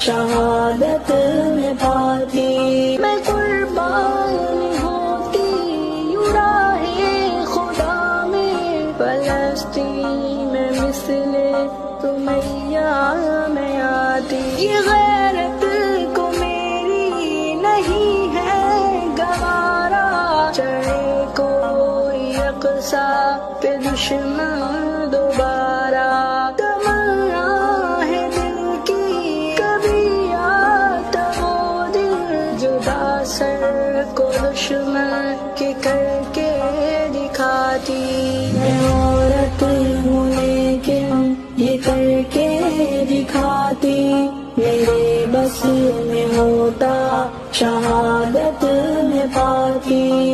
شہادت میں پاتی، میں قربان ہوتی یوں راہ خدا میں، فلسطین میں مثل سمیہ میں آتی، یہ غیرت کو میری نہیں ہے گوارا، چڑھے کوئی اقصی پہ دشمن دوبارہ، تمنا ہے دل کی کبھی آتا وہ دل، جدا سر کو دشمن کے کر کے دکھاتی، میں عورت ہوں لیکن یہ کر کے دکھاتی، میرے بس میں ہوتا شہادت میں پاتی۔